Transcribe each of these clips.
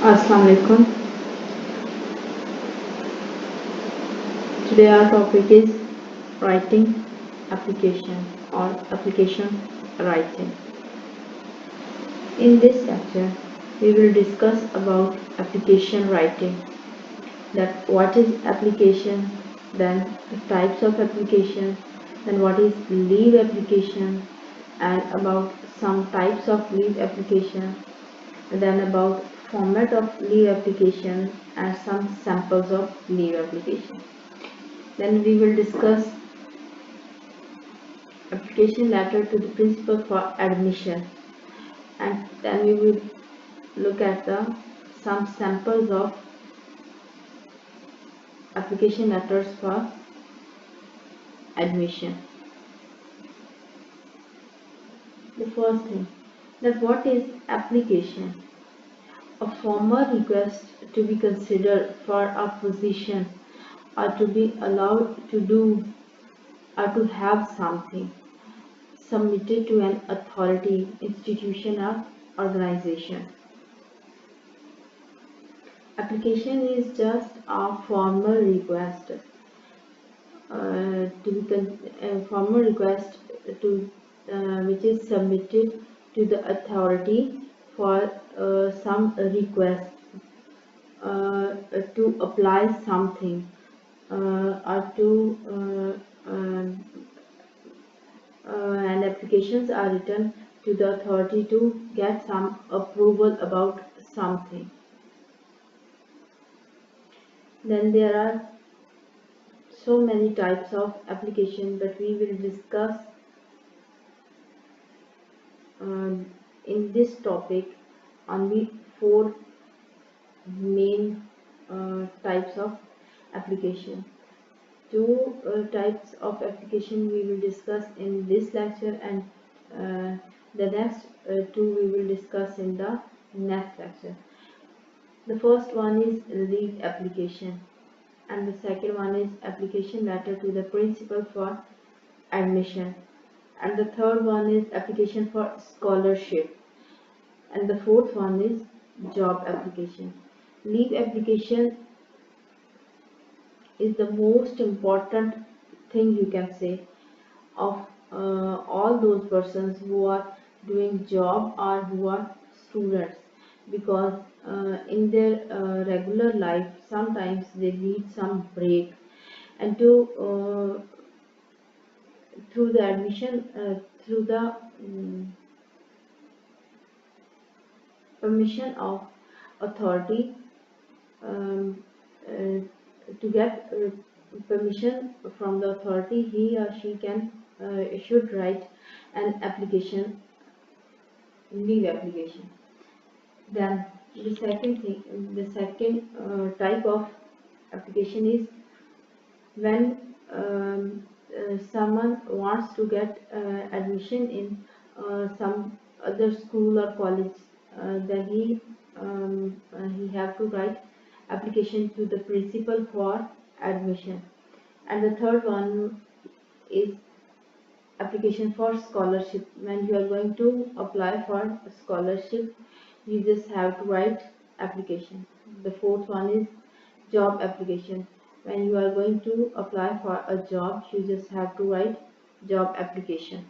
Assalamu alaikum. Today our topic is writing application or application writing. In this lecture, we will discuss about application writing. That what is application, then the types of application, then what is leave application, and about some types of leave application, and then about format of leave application and some samples of leave application. Then we will discuss application letter to the principal for admission, and then we will look at the some samples of application letters for admission. The first thing, that what is application? A formal request to be considered for a position or to be allowed to do or to have something submitted to an authority, institution or organization. Application is just a formal request formal request to which is submitted to the authority for some request to apply something or to and applications are written to the authority to get some approval about something. Then there are so many types of application, but we will discuss in this topic only four main types of application. Two types of application we will discuss in this lecture, and the next two we will discuss in the next lecture. The first one is leave application, and the second one is application letter to the principal for admission, and the third one is application for scholarship, and the fourth one is job application. Leave application is the most important thing you can say of all those persons who are doing job or who are students, because in their regular life sometimes they need some break, and to through the admission through the permission of authority, um, uh, to get permission from the authority, he or she can should write an application, leave application. Then the second type of application is when someone wants to get admission in some other school or college, then he have to write application to the principal for admission. And the third one is application for scholarship. When you are going to apply for scholarship, you just have to write application. The fourth one is job application. When you are going to apply for a job, you just have to write job application.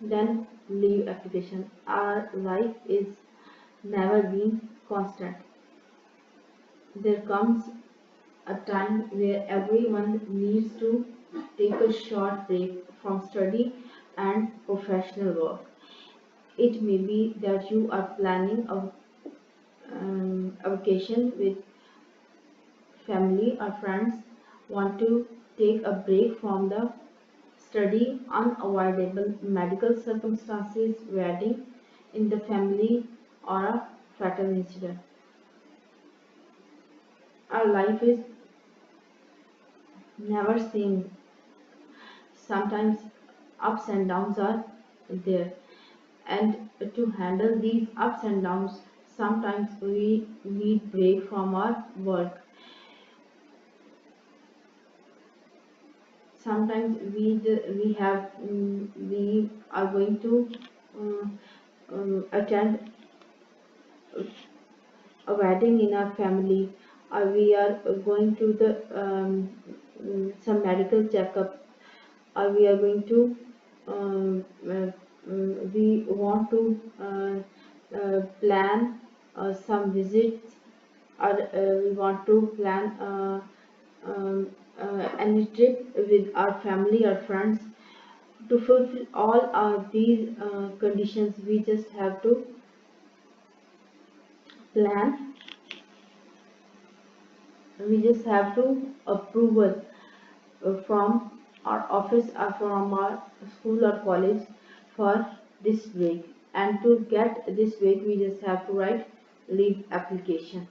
Then leave application. Our life is never been constant. There comes a time where everyone needs to take a short break from study and professional work. It may be that you are planning a vacation with family or friends, want to take a break from the study, unavoidable medical circumstances, wedding in the family, or a fatal incident. Our life is never same. Sometimes ups and downs are there, and to handle these ups and downs, sometimes we need break from our work. Sometimes we are going to uh, attend a wedding in our family, or we are going to the some medical checkup, or we are going to we want to plan some visits, or we want to plan any trip with our family or friends. To fulfill all these conditions, we just have to plan. We just have to approval from our office or from our school or college for this week, and to get this week we just have to write leave application.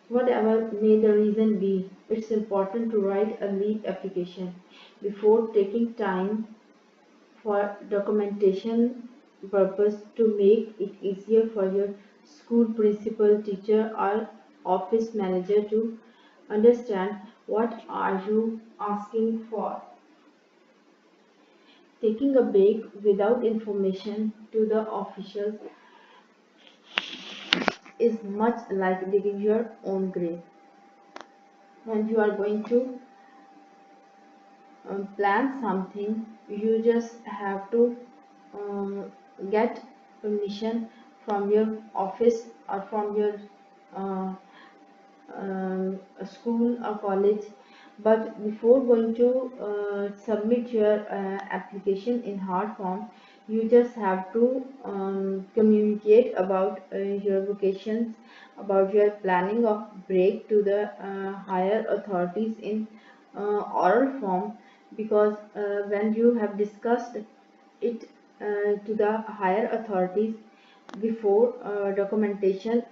Whatever may the reason be, it's important to write a leave application before taking time for documentation purpose, to make it easier for your school principal, teacher, or office manager to understand what are you asking for. Taking a break without information to the officials is much like digging your own grave. When you are going to plan something, you just have to um, get permission from your office or from your uh, school or college. But before going to submit your application in hard form, you just have to communicate about your vocations, about your planning of break to the higher authorities in oral form, because when you have discussed it to the higher authorities before documentation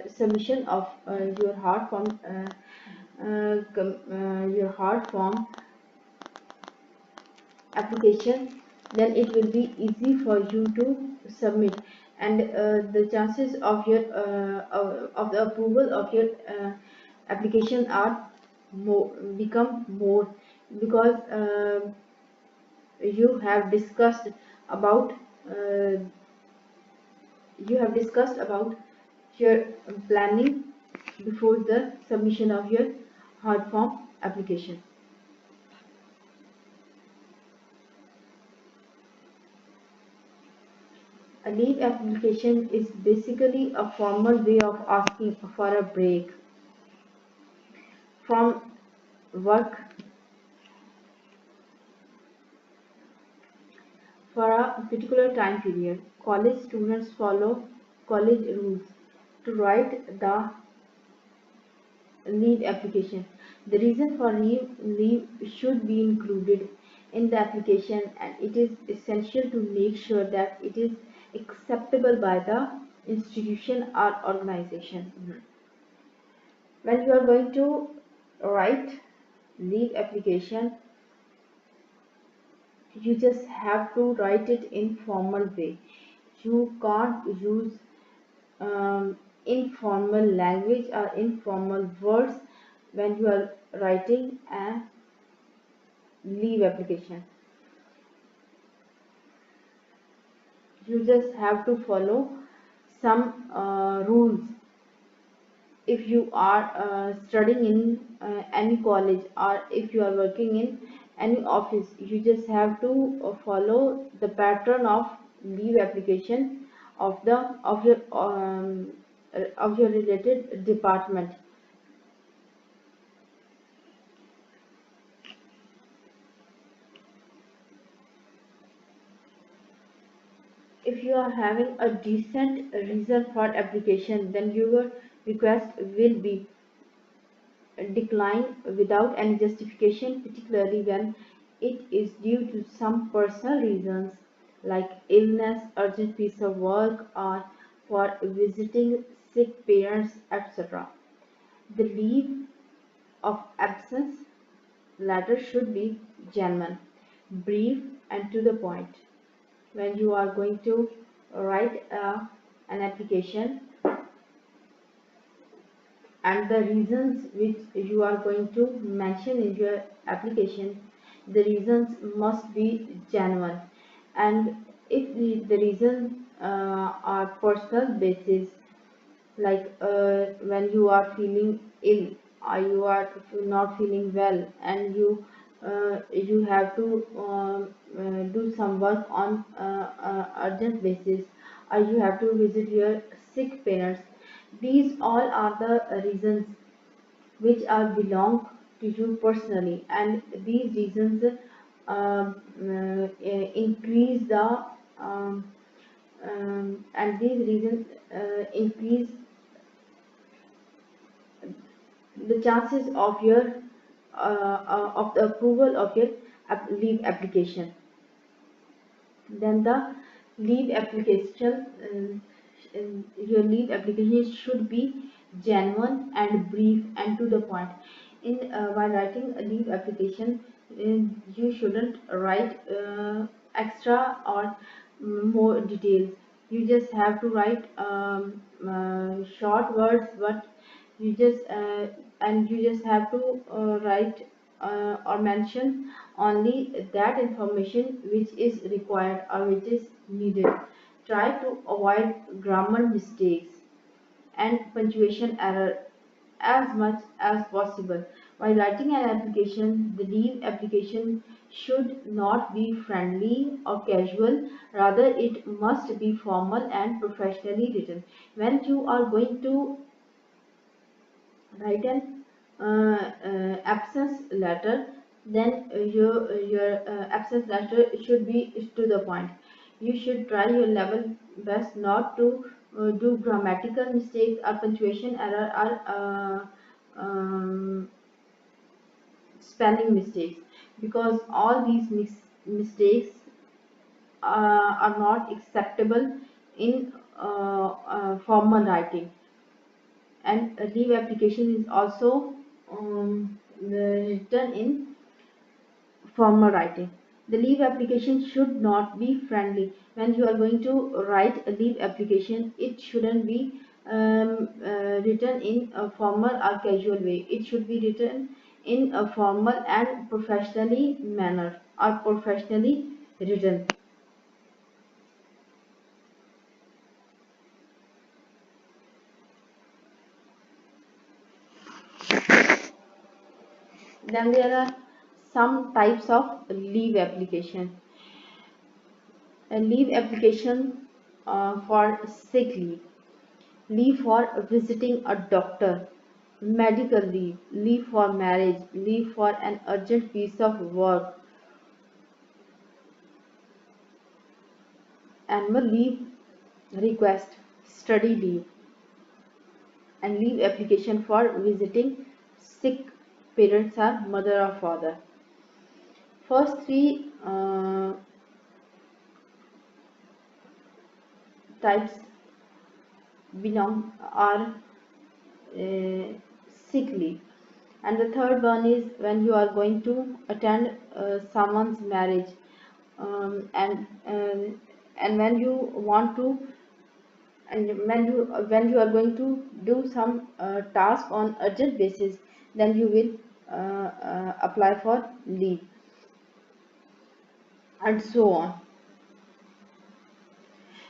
submission of your hard form application, then it will be easy for you to submit, and the chances of your of the approval of your application are more become more, because you have discussed about uh, you have discussed about your planning before the submission of your hard form application. A leave application is basically a formal way of asking for a break from work for a particular time period. College students follow college rules to write the leave application. The reason for leave should be included in the application, and it is essential to make sure that it is acceptable by the institution or organization. When you are going to write leave application, you just have to write it in formal way. You can't use informal language or informal words when you are writing a leave application. You just have to follow some rules. If you are studying in any college, or if you are working in any office, you just have to follow the pattern of leave application of the of your related department. If you are having a decent reason for application, then your request will be declined without any justification, particularly when it is due to some personal reasons like illness, urgent piece of work, or for visiting sick parents, etc. The leave of absence letter should be genuine, brief, and to the point. When you are going to write an application, and the reasons which you are going to mention in your application, the reasons must be genuine. And if the reasons are personal basis, like when you are feeling ill or you are not feeling well, and you have to do some work on urgent basis, or you have to visit your sick parents, these all are the reasons which are belong to you personally, and these reasons increase the and these reasons increase the chances of your of the approval of your leave application. Then the leave application, your leave application should be genuine and brief and to the point. In while writing a leave application, you shouldn't write extra or more details. You just have to write short words, but you just and you just have to write or mention only that information which is required or which is needed. Try to avoid grammar mistakes and punctuation error as much as possible. While writing an application, the leave application should not be friendly or casual, rather it must be formal and professionally written. When you are going to write an absence letter, then your absence letter should be to the point. You should try your level best not to do grammatical mistakes or punctuation error or spelling mistakes, because all these mistakes are not acceptable in formal writing. And a leave application is also written in formal writing. The leave application should not be friendly. When you are going to write a leave application, it shouldn't be written in a formal or casual way. It should be written in a formal and professionally manner or professionally written. Then there are some types of leave application. A leave application for sick leave, leave for visiting a doctor, medical leave, leave for marriage, leave for an urgent piece of work, annual leave request, study leave, and leave application for visiting sick parents or mother or father. First three types belong are uh, sick leave, and the third one is when you are going to attend someone's marriage, and when you want to, and when you are going to do some task on urgent basis, then you will apply for leave, and so on.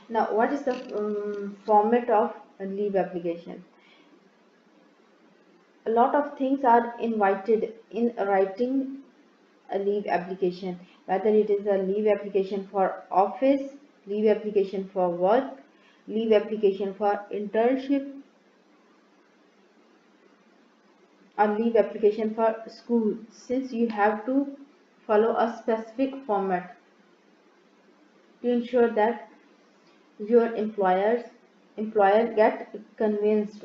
Now, what is the format of a leave application? A lot of things are invited in writing a leave application, whether it is a leave application for office, leave application for work, leave application for internship, or leave application for school. Since you have to follow a specific format to ensure that your employer get convinced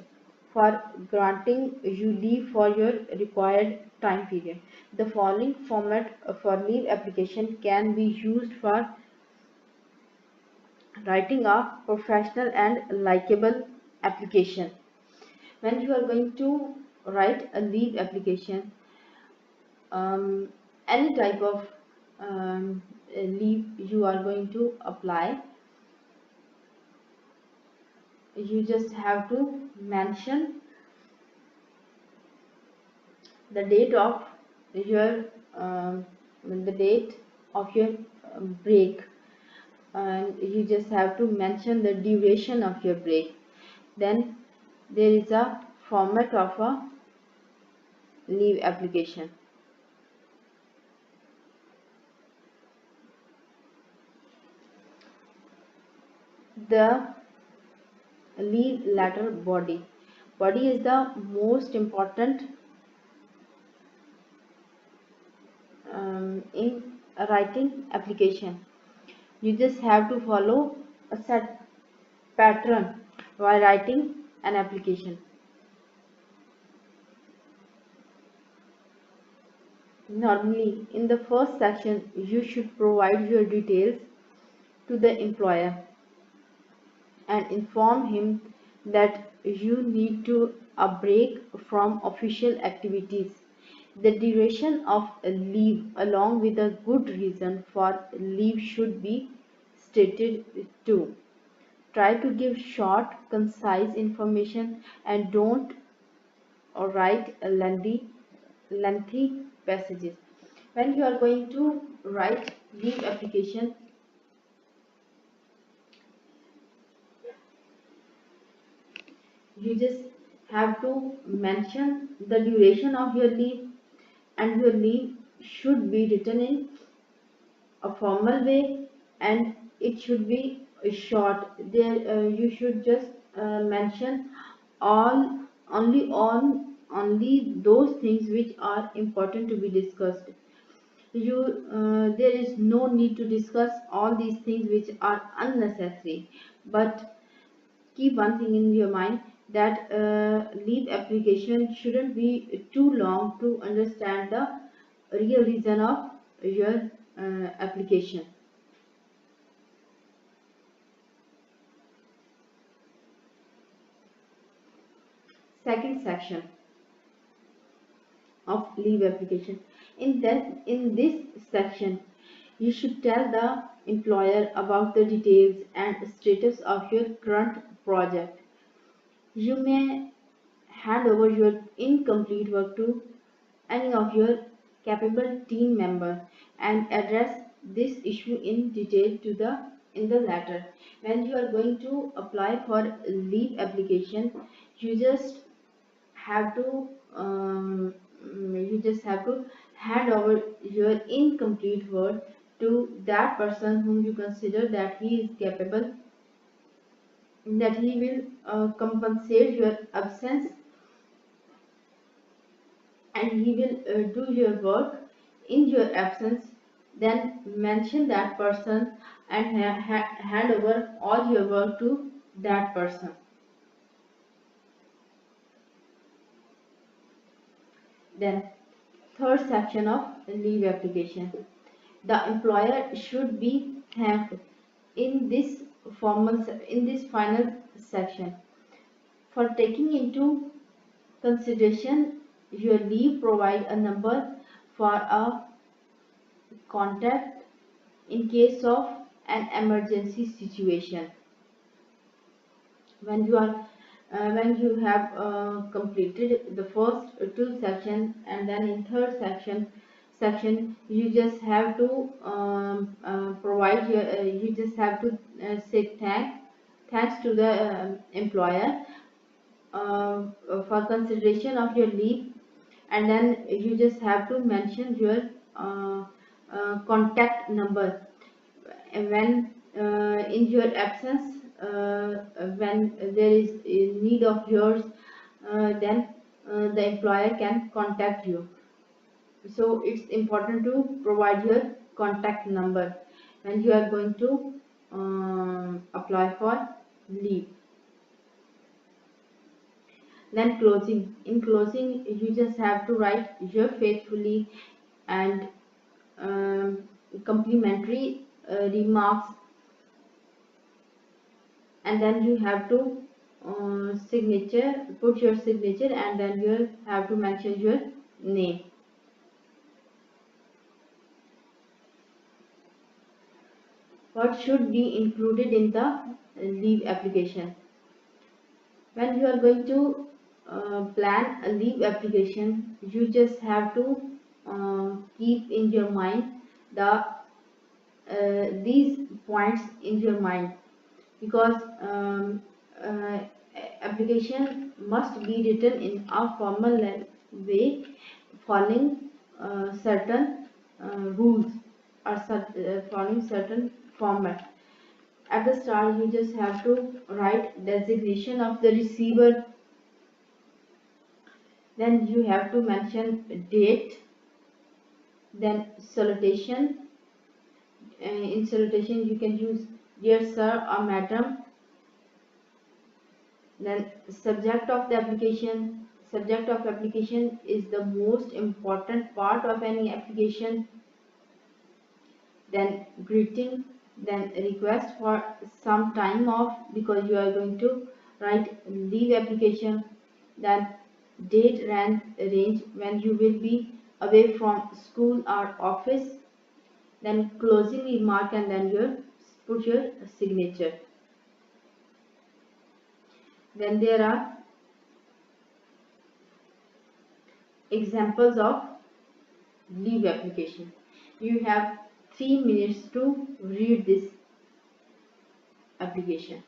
for granting you leave for your required time period. The following format for leave application can be used for writing a professional and likable application. When you are going to write a leave application, um, any type of leave you are going to apply, you just have to mention the date of your um, the date of your break, and you just have to mention the duration of your break. Then there is a format of a leave application. The leave letter body is the most important in writing application. You just have to follow a set pattern while writing an application. Normally, in the first section, you should provide your details to the employer and inform him that you need to a break from official activities. The duration of a leave along with a good reason for leave should be stated too. Try to give short, concise information and don't write lengthy passages. When you are going to write leave application, you just have to mention the duration of your leave, and your leave should be written in a formal way, and it should be short. There you should just mention all only those things which are important to be discussed. You there is no need to discuss all these things which are unnecessary, but keep one thing in your mind, that leave application shouldn't be too long to understand the real reason of your application. Second section of leave application. In this section, you should tell the employer about the details and status of your current project. You may hand over your incomplete work to any of your capable team member and address this issue in detail to the in the letter. When you are going to apply for leave application, you just have to um, you just have to hand over your incomplete work to that person whom you consider that he is capable, that he will compensate your absence, and he will do your work in your absence. Then mention that person and hand over all your work to that person. Then third section of leave application. The employer should be thanked in this in this final section for taking into consideration your leave. Provide a number for a contact in case of an emergency situation. When you are when you have completed the first two sections, and then in third section you just have to provide your you just have to say thanks to the employer for consideration of your leave, and then you just have to mention your uh, contact number. And when in your absence, when there is a need of yours, then the employer can contact you. So it's important to provide your contact number when you are going to apply for leave. Then closing. In closing, you just have to write your faithfully and complimentary remarks, and then you have to put your signature, and then you have to mention your name. What should be included in the leave application? When you are going to plan a leave application, you just have to keep in your mind these points in your mind, because uh, application must be written in a formal way, following certain rules, or following certain format. At the start, you just have to write designation of the receiver, then you have to mention date, then salutation. In salutation you can use dear sir or madam. Then subject of application is the most important part of any application. Then greeting, then request for some time off because you are going to write leave application. Then date and range, when you will be away from school or office. Then closing remark, and then you put your signature. Then there are examples of leave application. You have 3 minutes to read this application.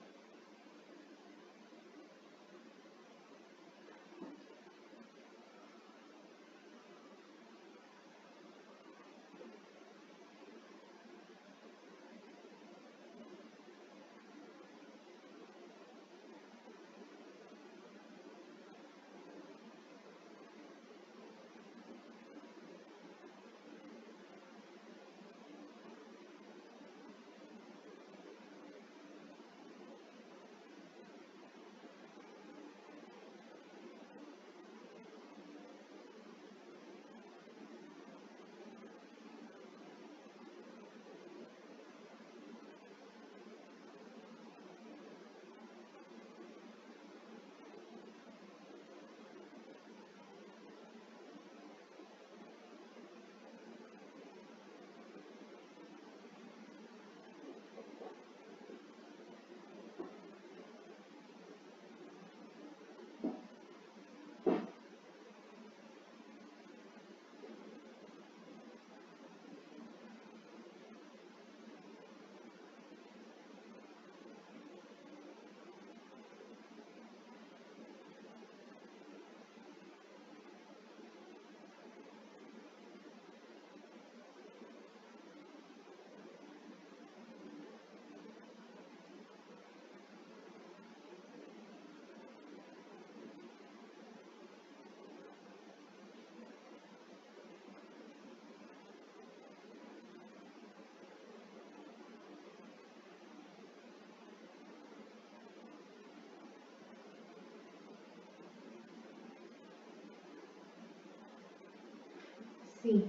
See,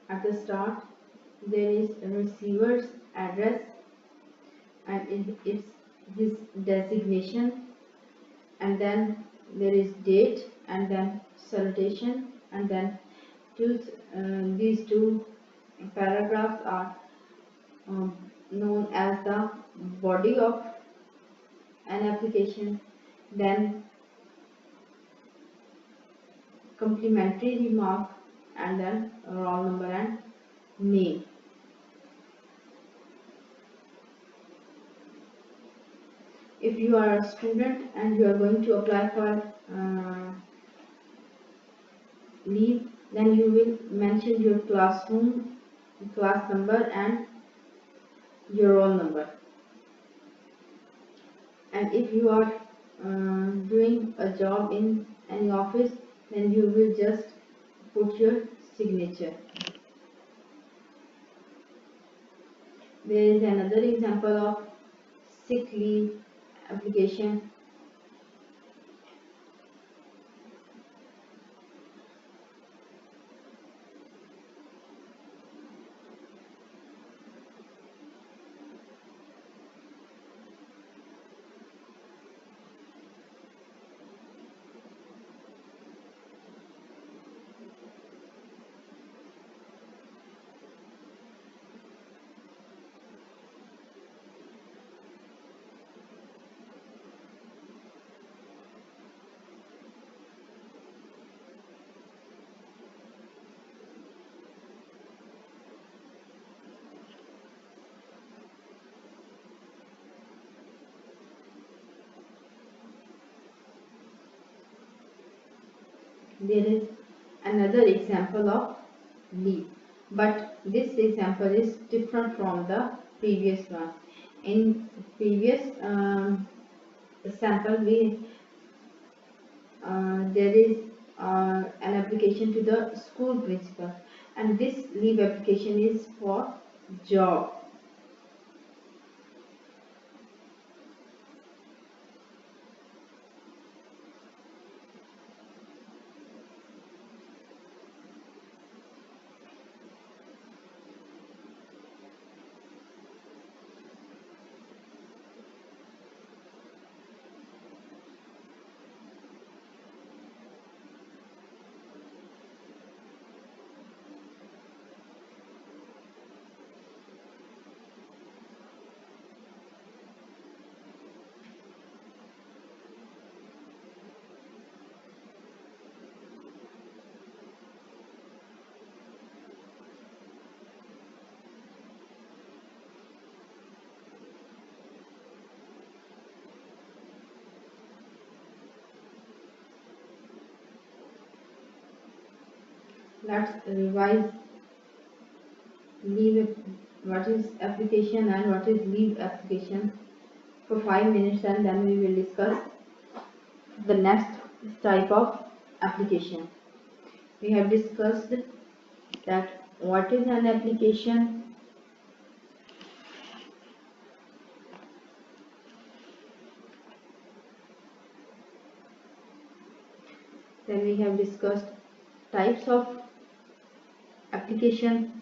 at the start there is a receiver's address, and it's his designation, and then there is date, and then salutation, and then these two paragraphs are known as the body of an application. Then complimentary remark, and then roll number and name. If you are a student and you are going to apply for leave, then you will mention your classroom, class number, and your roll number. And if you are doing a job in any office, then you will just put your signature. There is another example of sick leave application. there is another example of leaf, but this example is different from the previous one. In previous sample, there is an application to the school principal, and this leave application is for job. Let's revise leave what is application and what is leave application for 5 minutes, and then we will discuss the next type of application. We have discussed that what is an application, then we have discussed types of application,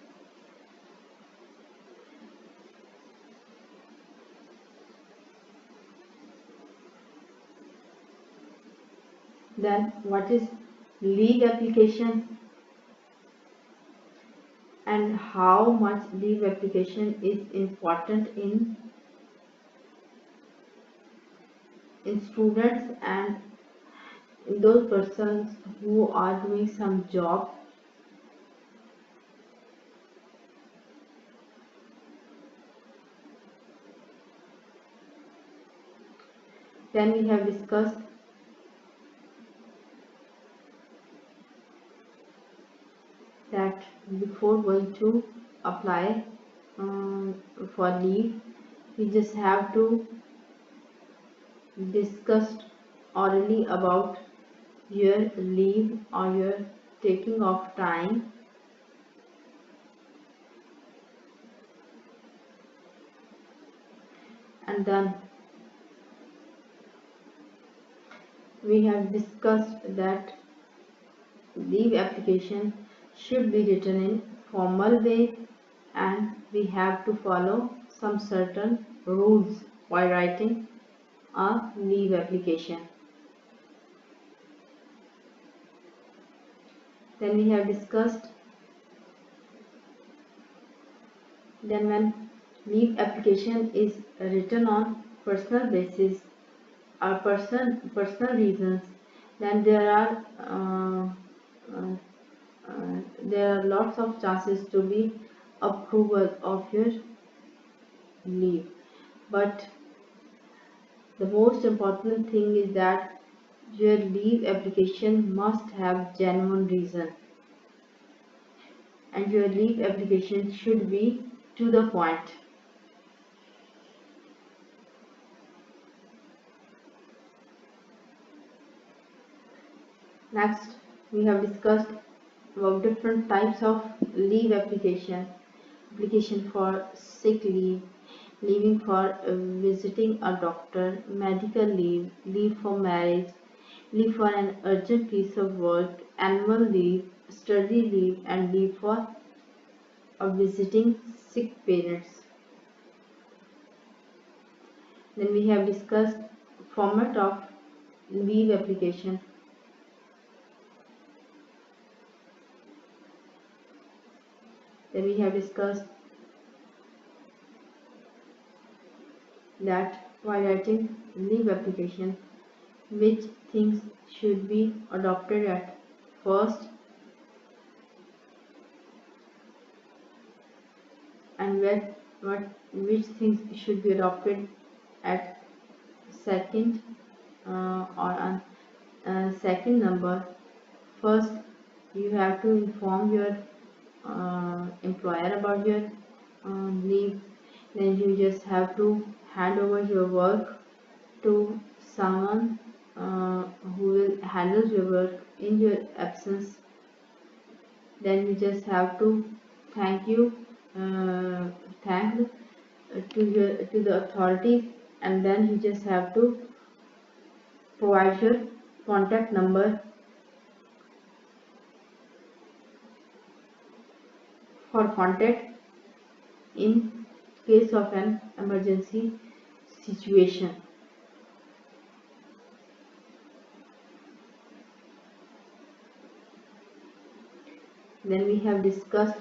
then what is leave application, and how much leave application is important in students and in those persons who are doing some job. Then we have discussed that before going to apply for leave, we just have to discuss orally about your leave or your taking of time, and then we have discussed that leave application should be written in formal way, and we have to follow some certain rules while writing a leave application. Then we have discussed then when leave application is written on personal basis or personal reasons, then uh, there are lots of chances to be approval of your leave. But the most important thing is that your leave application must have genuine reason, and your leave application should be to the point. Next, we have discussed about different types of leave application. Application for sick leave, leaving for visiting a doctor, medical leave, leave for marriage, leave for an urgent piece of work, annual leave, study leave, and leave for visiting sick parents. Then we have discussed format of leave application. Then we have discussed that while writing leave application, which things should be adopted at first and which things should be adopted at second or on second number. First, you have to inform your employer about your leave. Then you just have to hand over your work to someone who will handle your work in your absence. Then you just have to thank you uh, thank to the authorities, and then you just have to provide your contact number for contact in case of an emergency situation. Then we have discussed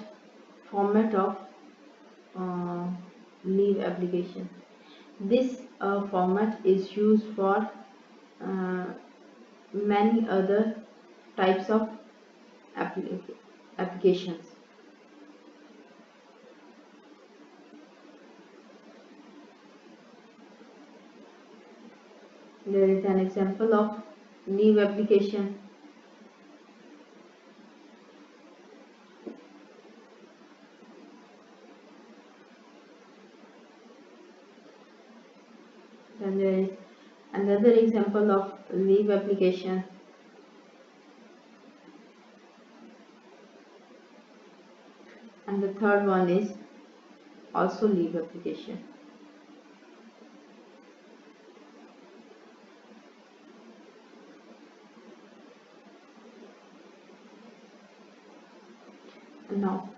format of uh, leave application. This format is used for uh, many other types of applications. There is an example of leave application. Then there is another example of leave application. And the third one is also leave application. And now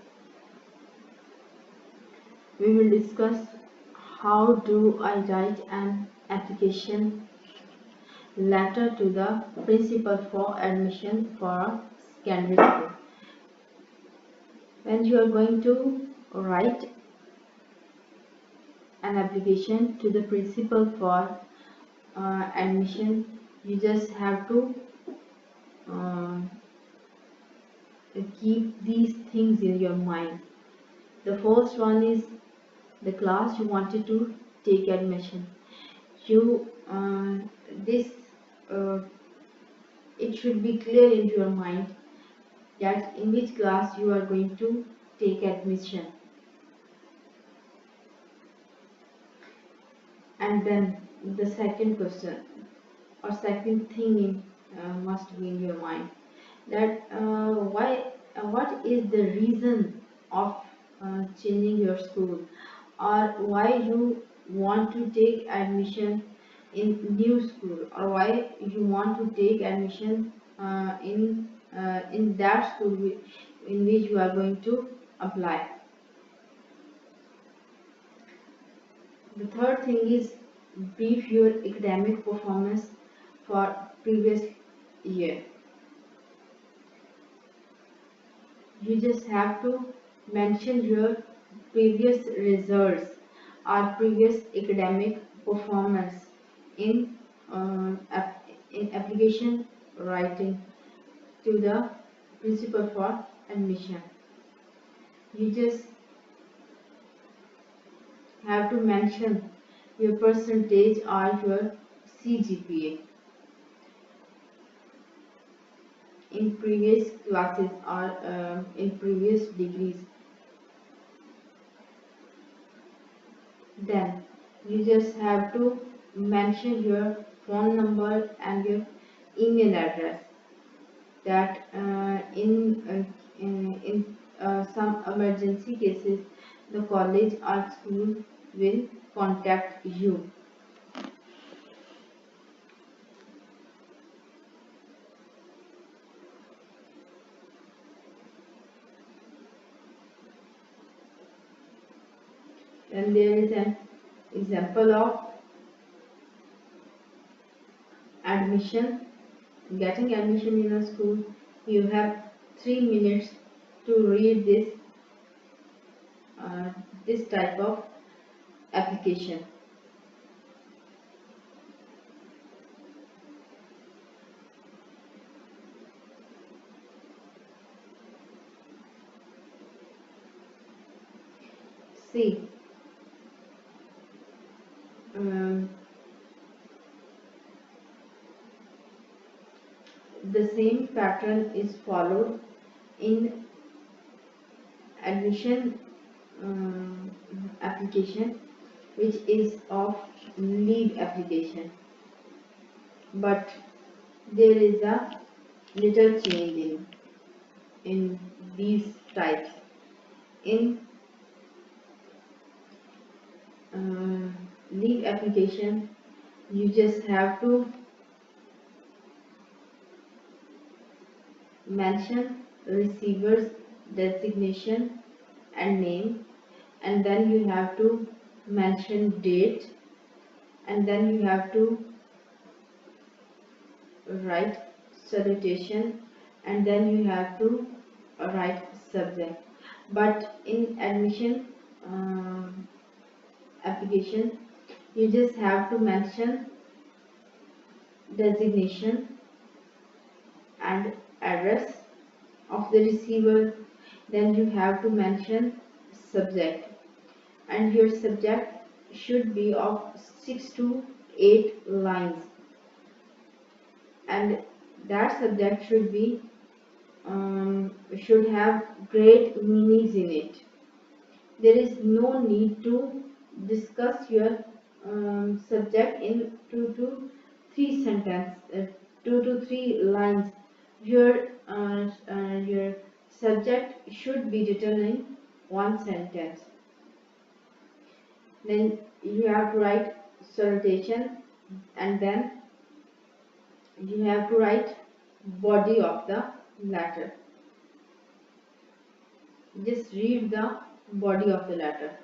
we will discuss how do I write an application letter to the principal for admission for a secondary school. When you are going to write an application to the principal for admission, you just have to uh, keep these things in your mind. The first one is the class you wanted to take admission. You this uh, it should be clear in your mind that in which class you are going to take admission. And then the second question or second thing must be in your mind that what is the reason of changing your school, or why you want to take admission in new school, or why you want to take admission in that school in which you are going to apply. The third thing is brief your academic performance for previous year. You just have to mention your previous results or previous academic performance in in application writing to the principal for admission. You just have to mention your percentage or your CGPA in previous classes or in previous degrees. Then you just have to mention your phone number and your email address, that in some emergency cases the college or school will contact you. Then there is an example of admission, getting admission in a school. You have 3 minutes to read this type of application. See, um, the same pattern is followed in admission application, which is of leave application, but there is a little change in these types. In leave application, you just have to mention receiver's designation and name, and then you have to mention date, and then you have to write salutation, and then you have to write subject. But in admission application, you just have to mention designation and address of the receiver, then you have to mention subject, and your subject should be of 6 to 8 lines, and that subject should have great meanings in it. There is no need to discuss your subject in 2 to 3 lines. Your subject should be written in 1 sentence. Then you have to write salutation, and then you have to write body of the letter. Just read the body of the letter.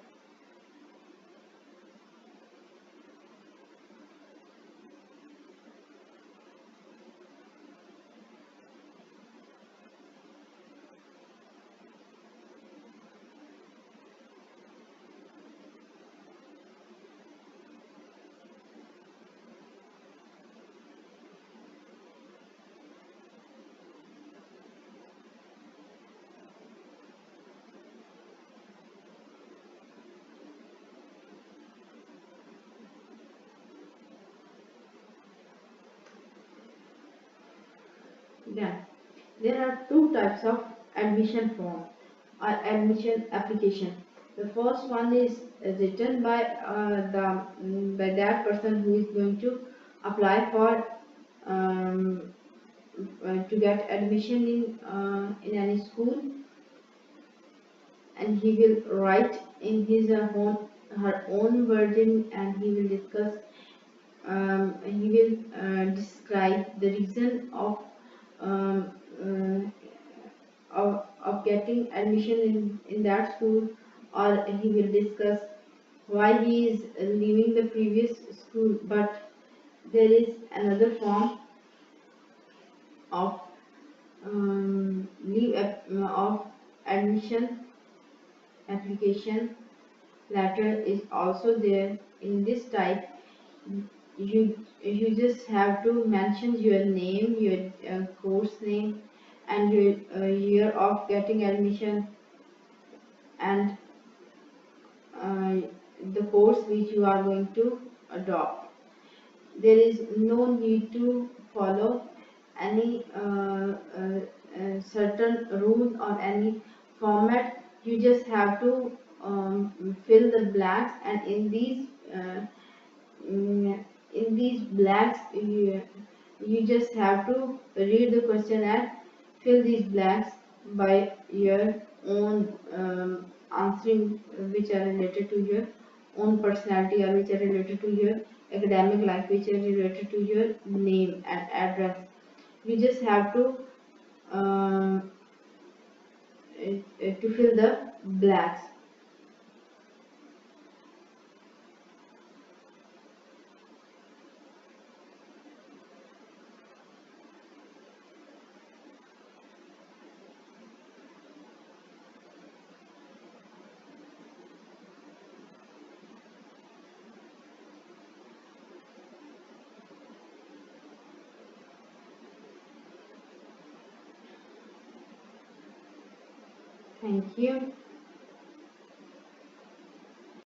Then there are two types of admission form or admission application. The first one is written by by that person who is going to apply for to get admission in any school, and he will write in his her own wording, and he will discuss he will describe the reason um, of getting admission in that school, or he will discuss why he is leaving the previous school. But there is another form of of admission application letter is also there. In this type, you just have to mention your name, your course name, and your year of getting admission, and uh, the course which you are going to adopt. There is no need to follow any certain rule or any format. You just have to fill the blanks, and in these blanks you just have to read the question and fill these blanks by your own answering, which are related to your own personality, or which are related to your academic life, which are related to your name and address. You just have um, to fill the blanks. Thank you.